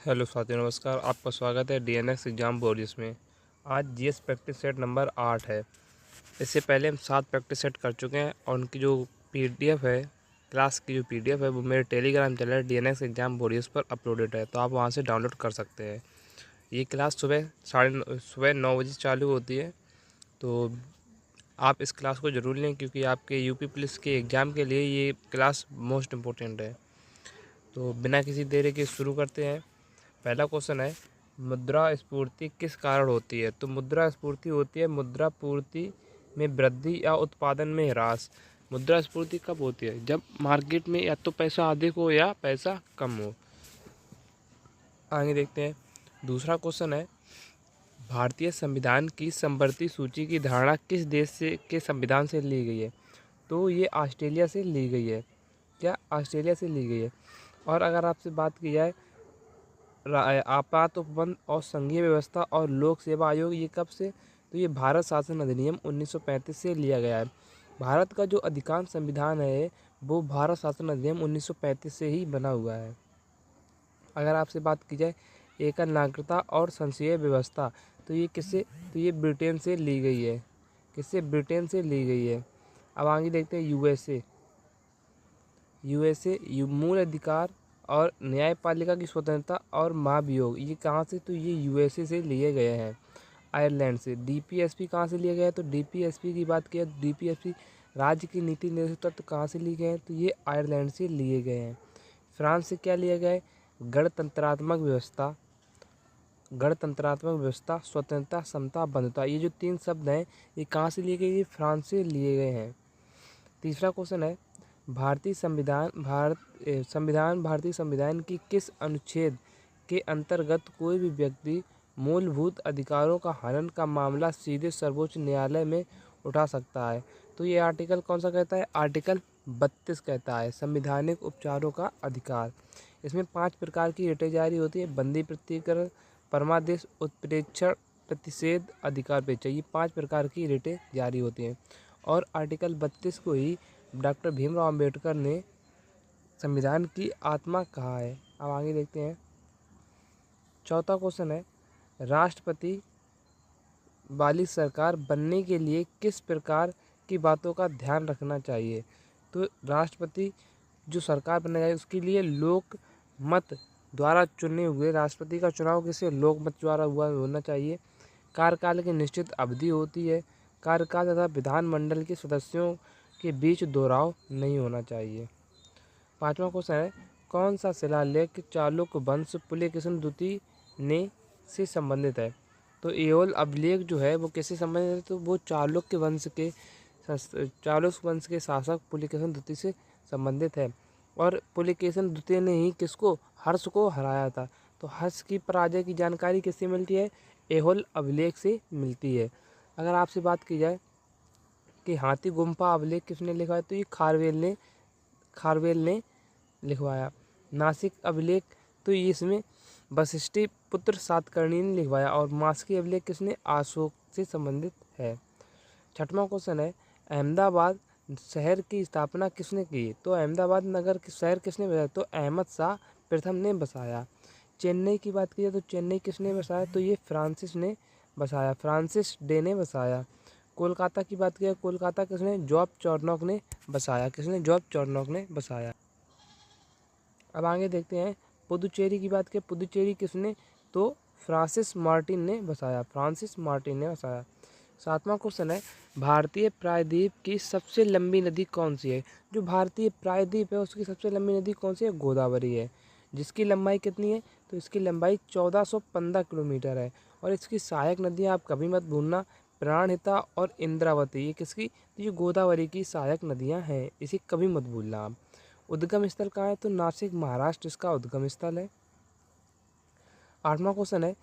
Hello साथियों, नमस्कार। आपका स्वागत है डीएनएस एग्ज़ाम बोरियस में। आज जीएस प्रैक्टिस सेट नंबर 8 है। इससे पहले हम 7 प्रैक्टिस सेट कर चुके हैं और उनकी जो पीडीएफ है, क्लास की जो पीडीएफ है, वो मेरे टेलीग्राम चैनल डीएनएस एग्ज़ाम बोरियस पर अपलोडेड है, तो आप वहां से डाउनलोड कर सकते हैं। ये क्लास सुबह 9 बजे चालू होती है, तो आप इस क्लास को ज़रूर लें क्योंकि आपके यूपी पुलिस के एग्ज़ाम के लिए ये क्लास मोस्ट इम्पोर्टेंट है। तो बिना किसी देरी के शुरू करते हैं। पहला क्वेश्चन है, मुद्रास्फीति किस कारण होती है? तो मुद्रास्फीति होती है मुद्रा पूर्ति में वृद्धि या उत्पादन में ह्रास। मुद्रास्फीति कब होती है? जब मार्केट में या तो पैसा अधिक हो या पैसा कम हो। आगे देखते हैं। दूसरा क्वेश्चन है, भारतीय संविधान की समवर्ती सूची की धारणा किस देश से के संविधान से ली गई है? तो ये ऑस्ट्रेलिया से ली गई है। क्या ऑस्ट्रेलिया से ली गई है? और अगर आपसे बात की जाए आपात उपबंध और संघीय व्यवस्था और लोक सेवा आयोग, ये कब से? तो ये भारत शासन अधिनियम 1935 से लिया गया है। भारत का जो अधिकांश संविधान है वो भारत शासन अधिनियम 1935 से ही बना हुआ है। अगर आपसे बात की जाए एकल नागरिकता और संघीय व्यवस्था, तो ये किससे? तो ये ब्रिटेन से ली गई है। किससे? ब्रिटेन से ली गई है। अब आगे देखते हैं यूएसए मूल अधिकार और न्यायपालिका की स्वतंत्रता और महाभियोग, ये कहाँ से? तो ये यूएसए से लिए गए हैं। आयरलैंड से। डीपीएसपी कहाँ से लिया गया है? तो डीपीएसपी की बात किया, डीपीएसपी राज्य की नीति निर्देशक तत्व कहाँ से लिए गए हैं? तो ये आयरलैंड से लिए गए हैं। फ्रांस से क्या लिया गया है? गणतंत्रात्मक व्यवस्था, स्वतंत्रता, समता, बंधुता, ये जो 3 शब्द हैं ये कहाँ से लिए गए? ये फ्रांस से लिए गए हैं। तीसरा क्वेश्चन है, भारतीय संविधान की किस अनुच्छेद के अंतर्गत कोई भी व्यक्ति मूलभूत अधिकारों का हनन का मामला सीधे सर्वोच्च न्यायालय में उठा सकता है? तो ये आर्टिकल कौन सा कहता है? आर्टिकल 32 कहता है, संवैधानिक उपचारों का अधिकार। इसमें 5 प्रकार की रिटें जारी होती है: बंदी प्रतिकरण, परमादेश, उत्प्रेक्षण, प्रतिषेध, अधिकार पेक्षा। ये 5 प्रकार की रिटें जारी होती हैं और आर्टिकल 32 को ही डॉक्टर भीमराव अंबेडकर ने संविधान की आत्मा कहा है। अब आगे देखते हैं। चौथा क्वेश्चन है, राष्ट्रपति वाली सरकार बनने के लिए किस प्रकार की बातों का ध्यान रखना चाहिए? तो राष्ट्रपति जो सरकार बनना चाहिए उसके लिए लोक मत द्वारा चुने हुए राष्ट्रपति का चुनाव किसी लोक मत द्वारा हुआ होना चाहिए। कार्यकाल की निश्चित अवधि होती है। कार्यकाल तथा विधानमंडल के सदस्यों के बीच दोहराव नहीं होना चाहिए। पांचवा क्वेश्चन है, कौन सा शिलालेख चालुक्य वंश पुलकेशिन द्वितीय ने से संबंधित है? तो एहोल अभिलेख जो है वो किससे संबंधित है? तो वो चालुक्य वंश के शासक पुलकेशिन द्वितीय से संबंधित है। और पुलकेशिन द्वितीय ने ही किसको? हर्ष को हराया था। तो हर्ष की पराजय की जानकारी किससे मिलती है? एहोल अभिलेख से मिलती है। अगर आपसे बात की जाए कि हाथी गुम्फा अभिलेख किसने लिखा है? तो ये खारवेल ने लिखवाया। नासिक अभिलेख, तो इसमें वशिष्ठी पुत्र सातकर्णी ने लिखवाया। और मास्की अभिलेख किसने? अशोक से संबंधित है। छठवां क्वेश्चन है, अहमदाबाद शहर की स्थापना किसने की? तो अहमदाबाद नगर के शहर किसने बसाया? तो अहमद शाह प्रथम ने बसाया। चेन्नई की बात की जाए तो चेन्नई किसने बसाया? तो ये फ्रांसिस ने बसाया, फ्रांसिस डे ने बसाया। कोलकाता की बात की जाए, कोलकाता किसने? जॉब चॉर्नोक ने बसाया। किसने? जॉब चॉर्नोक ने बसाया। अब आगे देखते हैं। पुदुचेरी की बात की, पुदुचेरी किसने? तो फ्रांसिस मार्टिन ने बसाया। सातवां क्वेश्चन है, भारतीय प्रायद्वीप की सबसे लंबी नदी कौन सी है? जो भारतीय प्रायद्वीप है उसकी सबसे लंबी नदी कौन सी है? गोदावरी है। जिसकी लंबाई कितनी है? तो इसकी लंबाई 1415 किलोमीटर है। और इसकी सहायक नदियाँ आप कभी मत भूलना, प्राणहिता और इंद्रावती। ये किसकी? तो ये गोदावरी की सहायक नदियाँ हैं, इसे कभी मत भूलना आप। उद्गम स्थल कहाँ है? तो नासिक, महाराष्ट्र इसका उद्गम स्थल है। आठवां क्वेश्चन है,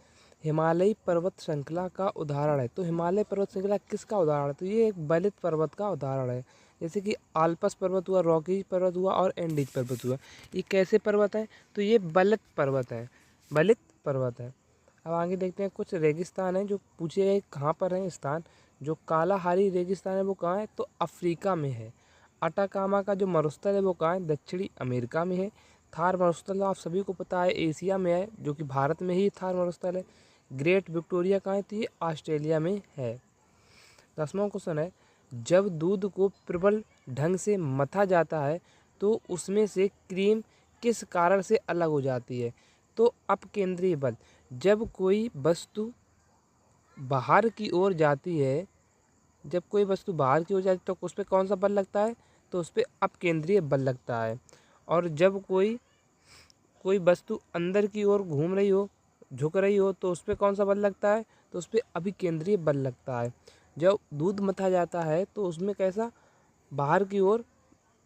हिमालयी पर्वत श्रृंखला का उदाहरण है। तो हिमालय पर्वत श्रृंखला किसका उदाहरण है? तो ये एक बलित पर्वत का उदाहरण है। जैसे कि आल्पस पर्वत हुआ, रॉकीज पर्वत हुआ और एंडीज पर्वत हुआ। ये कैसे पर्वत है? तो ये बलित पर्वत है। अब आगे देखते हैं। कुछ रेगिस्तान है जो पूछे गए कहाँ पर है स्थान। जो कालाहारी रेगिस्तान है वो कहाँ है? तो अफ्रीका में है। अटाकामा का जो मरुस्थल है वो कहाँ है? दक्षिणी अमेरिका में है। थार मरुस्थल आप सभी को पता है एशिया में है, जो कि भारत में ही थार मरुस्थल है। ग्रेट विक्टोरिया कहाँ है, तो ये ऑस्ट्रेलिया में है। 10वां क्वेश्चन है, जब दूध को प्रबल ढंग से मथा जाता है तो उसमें से क्रीम किस कारण से अलग हो जाती है, तो अपकेंद्रीय बल। जब कोई वस्तु बाहर की ओर जाती है, जब कोई वस्तु बाहर की ओर जाती है तो उस पर कौन सा बल लगता है, तो उस पर अपकेंद्रीय बल लगता है। और जब कोई वस्तु अंदर की ओर घूम रही हो, झुक रही हो, तो उस पर कौन सा बल लगता है, तो उस पर अभिकेंद्रीय बल लगता है। जब दूध मथा जाता है तो उसमें कैसा, बाहर की ओर,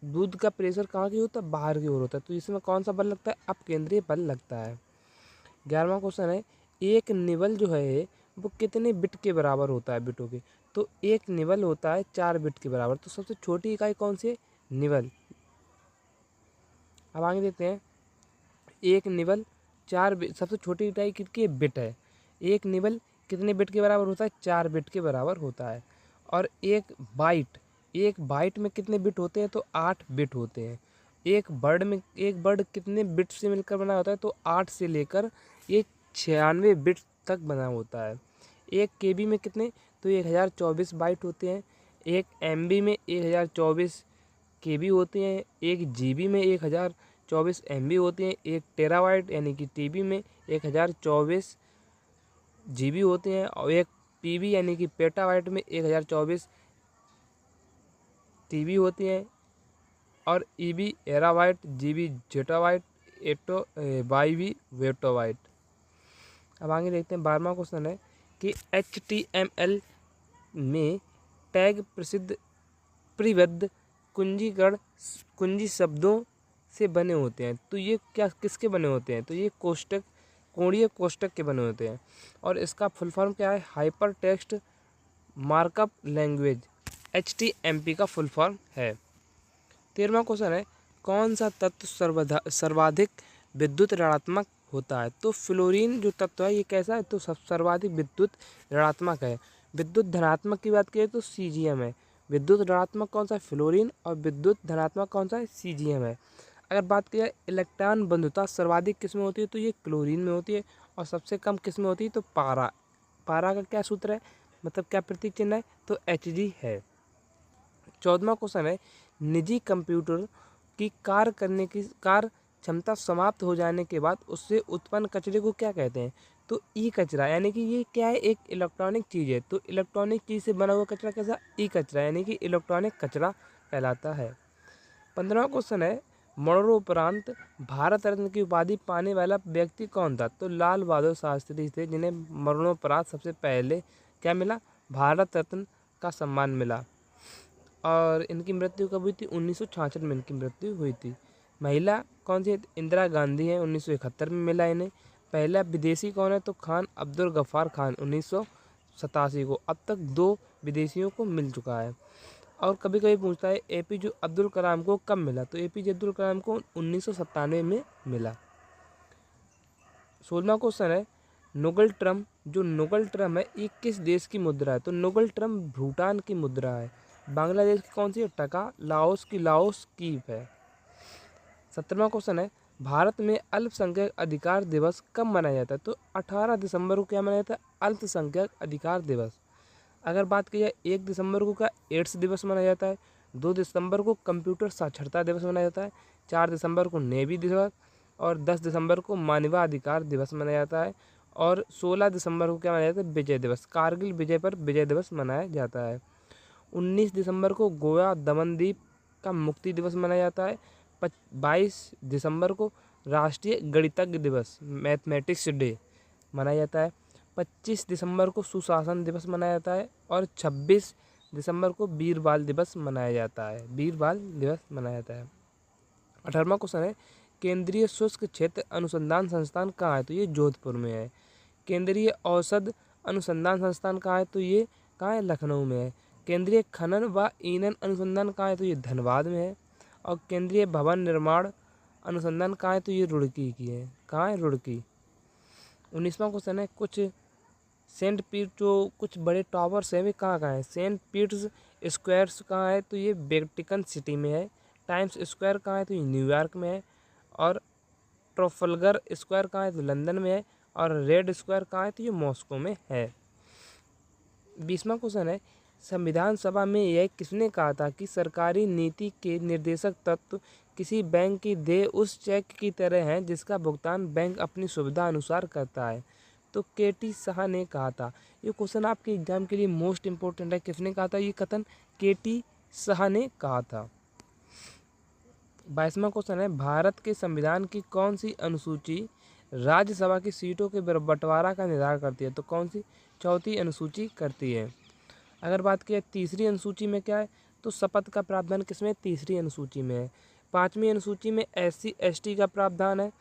दूध का प्रेशर कहाँ की होता है, बाहर की ओर होता है, तो इसमें कौन सा बल लगता है, अपकेंद्रीय बल लगता है। 11वां क्वेश्चन है, एक निबल जो है वो कितने बिट के बराबर होता है, बिटों के। तो एक निबल होता है 4 बिट के बराबर। तो सबसे छोटी इकाई कौन सी है, निबल। अब आगे देखते हैं, एक निबल 4 बिट, सबसे छोटी इकाई कितनी बिट है। एक निबल कितने बिट के बराबर होता है, 4 बिट के बराबर होता है। और एक बाइट में कितने बिट होते हैं, तो 8 बिट होते हैं। एक वर्ड कितने बिट से मिलकर बना होता है, तो 8 से लेकर ये 96 बिट तक बना होता है। एक केबी में कितने, तो 1024 बाइट होते हैं। एक एमबी में 1024 केबी होते हैं। एक जीबी में 1024 एमबी होते हैं। एक टेराबाइट यानी कि टीबी में 1024 जीबी होते हैं। और एक पीबी यानी कि पेटाबाइट में 1024 टीबी होती हैं। और ईबी एराबाइट, जीबी जेटाबाइट, वाईबी वेटाबाइट। अब आगे देखते हैं 12वां क्वेश्चन है कि HTML में टैग परिबद्ध कुंजी शब्दों से बने होते हैं। तो ये क्या, किसके बने होते हैं, तो ये कोणीय कोष्ठक के बने होते हैं। और इसका फुल फॉर्म क्या है, hyper text markup language, HTMP का फुल फॉर्म है। 13वां क्वेश्चन है, कौन सा तत्व सर्वाधिक विद्युत ऋणात्मक होता है। तो फ्लोरीन जो तत्व है ये कैसा है, तो सर्वाधिक विद्युत ऋणात्मक है। विद्युत धनात्मक की बात करें तो CgM है। विद्युत ऋणात्मक कौन सा है, फ्लोरीन। और विद्युत धनात्मक कौन सा है, CgM है। अगर बात की जाए इलेक्ट्रॉन बंधुता सर्वाधिक किस में होती है, तो ये क्लोरीन में होती है। और सबसे कम किस में होती है, तो पारा का क्या सूत्र है, मतलब क्या प्रतीक चिन्ह है, तो Hg है। 14वां क्वेश्चन है, निजी कंप्यूटर की कार्य क्षमता समाप्त हो जाने के बाद उससे उत्पन्न कचरे को क्या कहते हैं, तो ई कचरा। यानी कि ये क्या है, एक इलेक्ट्रॉनिक चीज़ है। तो इलेक्ट्रॉनिक चीज़ से बना हुआ कचरा कैसा, ई कचरा, यानी कि इलेक्ट्रॉनिक कचरा कहलाता है। 15वां क्वेश्चन है, मरणोपरांत भारत रत्न की उपाधि पाने वाला व्यक्ति कौन था, तो लाल बहादुर शास्त्री थे, जिन्हें मरणोपरांत सबसे पहले क्या मिला, भारत रत्न का सम्मान मिला। और इनकी मृत्यु कब हुई थी, 1966 में इनकी मृत्यु हुई थी। महिला कौन सी है, इंदिरा गांधी है, 1971 में मिला इन्हें। पहला विदेशी कौन है, तो खान अब्दुल गफ्फार खान, 1987 को। अब तक 2 विदेशियों को मिल चुका है। और कभी कभी पूछता है APJ अब्दुल कलाम को कब मिला, तो APJ अब्दुल कलाम को 1997 में मिला। 16वां क्वेश्चन है, नोगल ट्रम है ये किस देश की मुद्रा है, तो नोगल ट्रम भूटान की मुद्रा है। बांग्लादेश की कौन सी है, टका। लाओस की है। 17वां क्वेश्चन है, भारत में अल्पसंख्यक अधिकार दिवस कब मनाया जाता है, तो 18 दिसंबर को क्या मनाया जाता है, अल्पसंख्यक अधिकार दिवस। अगर बात की जाए 1 दिसंबर को क्या एड्स दिवस मनाया जाता है। 2 दिसंबर को कंप्यूटर साक्षरता दिवस मनाया जाता है। 4 दिसंबर को नेवी दिवस। और 10 दिसंबर को मानवाधिकार दिवस मनाया जाता है। और 16 दिसंबर को क्या मनाया जाता है, विजय दिवस, कारगिल विजय पर विजय दिवस मनाया जाता है। 19 दिसंबर को गोवा दमन द्वीप का मुक्ति दिवस मनाया जाता है। 22 दिसंबर को राष्ट्रीय गणितज्ञ दिवस, मैथमेटिक्स डे मनाया जाता है। 25 दिसंबर को सुशासन दिवस मनाया जाता है। और 26 दिसंबर को वीर बाल दिवस मनाया जाता है। 18वां क्वेश्चन है, केंद्रीय शुष्क क्षेत्र अनुसंधान संस्थान कहाँ है, तो ये जोधपुर में है। केंद्रीय औषध अनुसंधान संस्थान कहाँ है, तो ये कहाँ है, लखनऊ में है। केंद्रीय खनन व ईंधन अनुसंधान कहाँ है, तो ये धनबाद में है। और केंद्रीय भवन निर्माण अनुसंधान कहाँ है, तो ये रुड़की की है। कहाँ है, रुड़की। 19वां क्वेश्चन है, कुछ बड़े टावर्स हैं वे कहाँ हैं। सेंट पीटर्स स्क्वायर्स कहाँ है, तो ये वेटिकन सिटी में है। टाइम्स स्क्वायर कहाँ है, तो ये न्यूयॉर्क में है। और ट्राफल्गर स्क्वायर कहाँ है, तो लंदन में है। और रेड स्क्वायर कहाँ है, तो ये मॉस्को में है। 20वां क्वेश्चन है, संविधान सभा में यह किसने कहा था कि सरकारी नीति के निर्देशक तत्व किसी बैंक की देय उस चेक की तरह हैं जिसका भुगतान बैंक अपनी सुविधा अनुसार करता है, तो के.टी. शाह ने कहा था। ये क्वेश्चन आपके एग्जाम के लिए मोस्ट इंपॉर्टेंट है। किसने कहा था ये कथन, के.टी. शाह ने कहा था। 22वां क्वेश्चन है, भारत के संविधान की कौन सी अनुसूची राज्यसभा की सीटों के बंटवारा का निर्धारण करती है, तो कौन सी, चौथी अनुसूची करती है। अगर बात की तीसरी अनुसूची में क्या है, तो शपथ का प्रावधान किसमें, तीसरी अनुसूची में है। 5वीं अनुसूची में SC ST का प्रावधान है।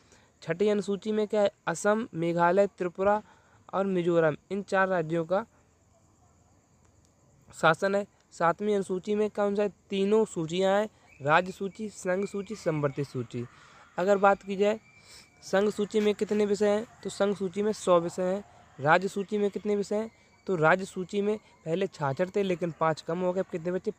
6ठी अनुसूची में क्या है, असम, मेघालय, त्रिपुरा और मिजोरम, इन 4 राज्यों का शासन है। 7वीं अनुसूची में कौन सा है, तीनों सूचियाँ हैं, राज्य सूची, संघ सूची, संवर्ती सूची। अगर बात की जाए संघ सूची में कितने विषय हैं, तो संघ सूची में 100 विषय हैं। राज्य सूची में कितने विषय हैं, तो राज्य सूची में पहले 66 थे लेकिन 5 कम हो गए, अब कितने बचे,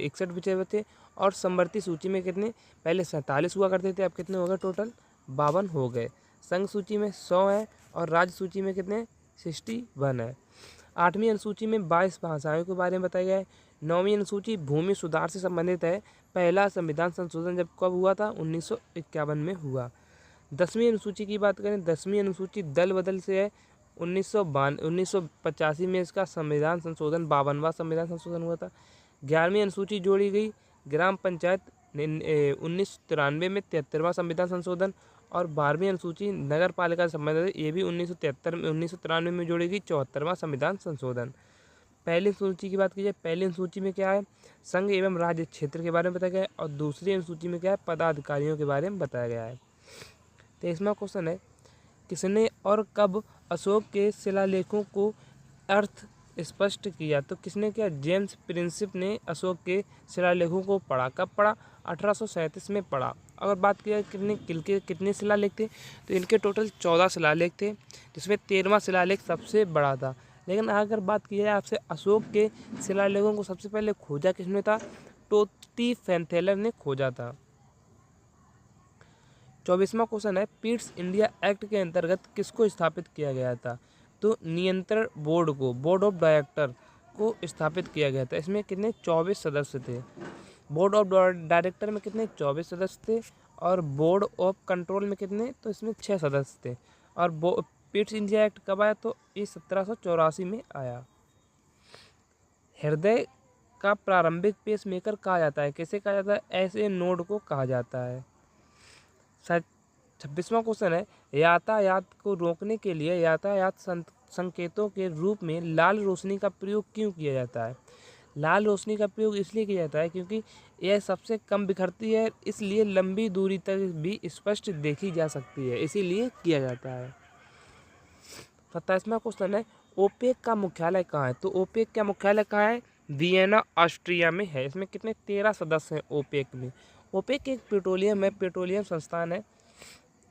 61 विषय बचे। और संवर्ती सूची में कितने, पहले 47 हुआ करते थे, अब कितने हो गए, टोटल 52 हो गए। संघ सूची में 100 है और राज्य सूची में कितने, 61 है। 8वीं अनुसूची में 22 भाषाओं के बारे में बताया गया है। 9वीं अनुसूची भूमि सुधार से संबंधित है। पहला संविधान संशोधन जब कब हुआ था, 1951 में हुआ। 10वीं अनुसूची की बात करें, 10वीं अनुसूची दल बदल से है। 1985 में इसका संविधान संशोधन 52वां संविधान संशोधन हुआ था। 11वीं अनुसूची जोड़ी गई, ग्राम पंचायत 1993 में 73वां संविधान संशोधन। और 12वीं अनुसूची नगर पालिका से संबंधित है, ये भी 1993 में जोड़ी गई, 74वां संविधान संशोधन। पहली अनुसूची की बात की जाए, पहली अनुसूची में क्या है, संघ एवं राज्य क्षेत्र के बारे में बताया गया है। और दूसरी अनुसूची में क्या है, पदाधिकारियों के बारे में बताया गया है। 23वां क्वेश्चन है, किसने और कब अशोक के शिलालेखों को अर्थ स्पष्ट किया, तो किसने किया, जेम्स प्रिंसिप ने अशोक के शिलालेखों को पढ़ा। कब पढ़ा, 1837 में पढ़ा। अगर बात की जाए कितने शिलालेख थे, तो इनके टोटल 14 शिलालेख थे, जिसमें 13वां शिलालेख सबसे बड़ा था। लेकिन अगर बात की जाए आपसे, अशोक के शिलालेखों को सबसे पहले खोजा किसने था, टोटी फैनथेलर ने खोजा था। 24वां क्वेश्चन है, पीट्स इंडिया एक्ट के अंतर्गत किसको स्थापित किया गया था, तो नियंत्रण बोर्ड को, बोर्ड ऑफ डायरेक्टर को स्थापित किया गया था। इसमें कितने, 24 सदस्य थे। बोर्ड ऑफ डायरेक्टर में कितने, 24 सदस्य थे। और बोर्ड ऑफ कंट्रोल में कितने, तो इसमें 6 सदस्य थे। और पीट्स इंडिया एक्ट कब आया, तो ये 1784 में आया। हृदय का प्रारंभिक पेस मेकर कहा जाता है, कैसे कहा जाता है, ऐसे नोड को कहा जाता है। 26वां क्वेश्चन है, यातायात को रोकने के लिए यातायात संकेतों के रूप में लाल रोशनी का प्रयोग क्यों किया जाता है। लाल रोशनी का प्रयोग इसलिए किया जाता है क्योंकि यह सबसे कम बिखरती है, इसलिए लंबी दूरी तक भी स्पष्ट देखी जा सकती है, इसीलिए किया जाता है। 27वां क्वेश्चन है, ओपेक का मुख्यालय कहाँ है, तो ओपेक का मुख्यालय कहाँ है, वियना ऑस्ट्रिया में है। इसमें कितने, 13 सदस्य हैं ओपेक में। ओपेक एक पेट्रोलियम संस्थान है।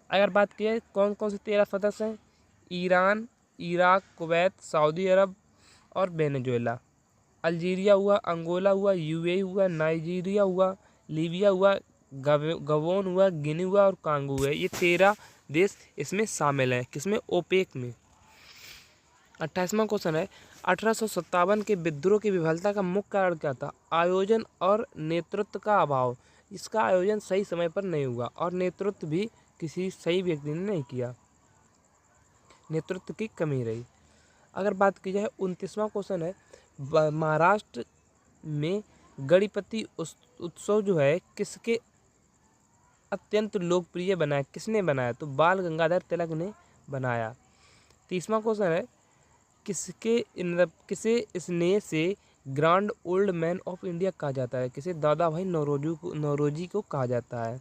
अगर बात की जाए कौन कौन से 13 सदस्य हैं, ईरान, इराक, कुवैत, सऊदी अरब और वेनेजुएला। अल्जीरिया हुआ, अंगोला हुआ, यूएई हुआ, नाइजीरिया हुआ, लीबिया हुआ, गबोन हुआ, गिनी हुआ और कांगो हुआ। ये 13 देश इसमें शामिल हैं, किसमें, ओपेक में। 28वां क्वेश्चन है, 1857 के विद्रोह की विफलता का मुख्य कारण क्या था, आयोजन और नेतृत्व का अभाव। इसका आयोजन सही समय पर नहीं हुआ और नेतृत्व भी किसी सही व्यक्ति ने नहीं किया, नेतृत्व की कमी रही। अगर बात की जाए 29वां क्वेश्चन है, महाराष्ट्र में गणपति उत्सव जो है किसके अत्यंत लोकप्रिय बनाया, किसने बनाया, तो बाल गंगाधर तिलक ने बनाया। 30वां क्वेश्चन है, किसे स्नेह से grand old man of India कहा जाता है, किसे दादा भाई नौरोजी को कहा जाता है।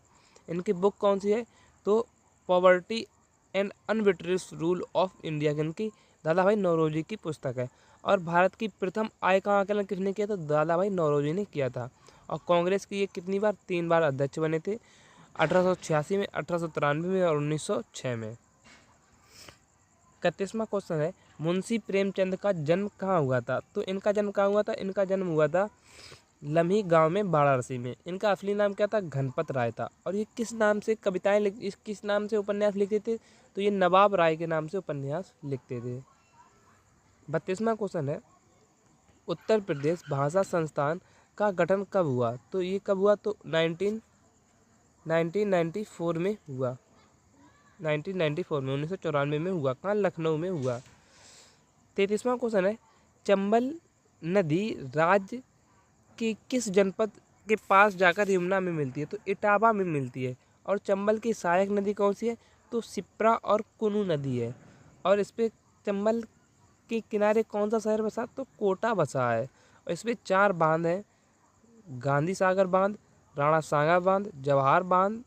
इनकी बुक कौन सी है, तो poverty and unbritish rule of India, इनकी दादा भाई नौरोजी की पुस्तक है। और भारत की प्रथम आय का आकलन किसने किया, तो दादा भाई नौरोजी ने किया था। और कांग्रेस की ये कितनी बार, 3 बार अध्यक्ष बने थे, 1886 में, 1893 में और 1906 में। 31वां क्वेश्चन है, मुंशी प्रेमचंद का जन्म कहाँ हुआ था, तो इनका जन्म कहाँ हुआ था, इनका जन्म हुआ था लम्ही गांव में वाराणसी में। इनका असली नाम क्या था? घनपत राय था। और ये किस नाम से कविताएं किस नाम से उपन्यास लिखते थे? तो ये नवाब राय के नाम से उपन्यास लिखते थे। 32वां क्वेश्चन है, उत्तर प्रदेश भाषा संस्थान का गठन कब हुआ? तो ये कब हुआ? तो 1994 में हुआ। 1994 में 1994 में हुआ। कहाँ? लखनऊ में हुआ। 33वां क्वेश्चन है, चंबल नदी राज्य के किस जनपद के पास जाकर यमुना में मिलती है? तो इटावा में मिलती है। और चंबल की सहायक नदी कौन सी है? तो शिप्रा और कुनू नदी है। और इस पे चंबल के किनारे कौन सा शहर बसा? तो कोटा बसा है। और इसमें 4 बांध हैं, गांधी सागर बांध, राणा सांगा बांध, जवाहर बांध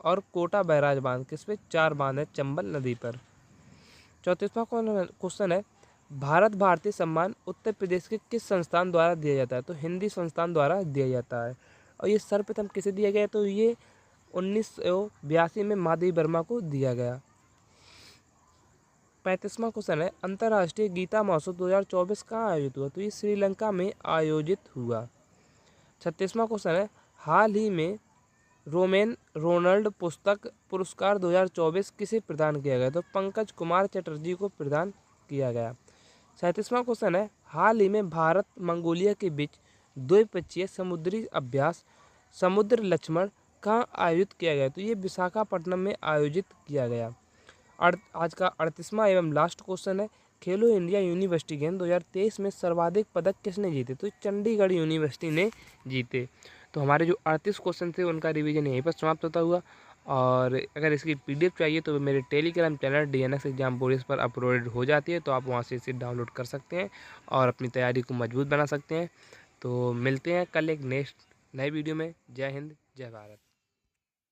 और कोटा बैराज बांध। किस पे? 4 बांध है चंबल नदी पर। 34वां क्वेश्चन है, भारत भारती सम्मान उत्तर प्रदेश के किस संस्थान द्वारा दिया जाता है? तो हिंदी संस्थान द्वारा दिया जाता है। और ये सर्वप्रथम किसे दिया गया? तो ये 1982 में माधवी वर्मा को दिया गया। 35वां क्वेश्चन है, अंतर्राष्ट्रीय गीता महोत्सव 2024 कहाँ आयोजित हुआ? तो ये श्रीलंका में आयोजित हुआ। 36वां क्वेश्चन है, हाल ही में रोमेन रोनाल्ड पुस्तक पुरस्कार 2024 किसे प्रदान किया गया? तो पंकज कुमार चटर्जी को प्रदान किया गया। 37वां क्वेश्चन है, हाल ही में भारत मंगोलिया के बीच द्विपक्षीय समुद्री अभ्यास समुद्र लक्ष्मण कहाँ आयोजित किया गया? तो ये विशाखापट्टनम में आयोजित किया गया। आज का 38वां एवं लास्ट क्वेश्चन है, खेलो इंडिया यूनिवर्सिटी गेम 2023 में सर्वाधिक पदक किसने जीते? तो चंडीगढ़ यूनिवर्सिटी ने जीते। तो हमारे जो 38 क्वेश्चन थे उनका रिवीजन यहीं पर समाप्त होता हुआ। और अगर इसकी PDF चाहिए तो मेरे टेलीग्राम चैनल DNS एग्जाम बोरियस पर अपलोडेड हो जाती है, तो आप वहाँ से इसे डाउनलोड कर सकते हैं और अपनी तैयारी को मजबूत बना सकते हैं। तो मिलते हैं कल एक नए वीडियो में। जय हिंद, जय भारत।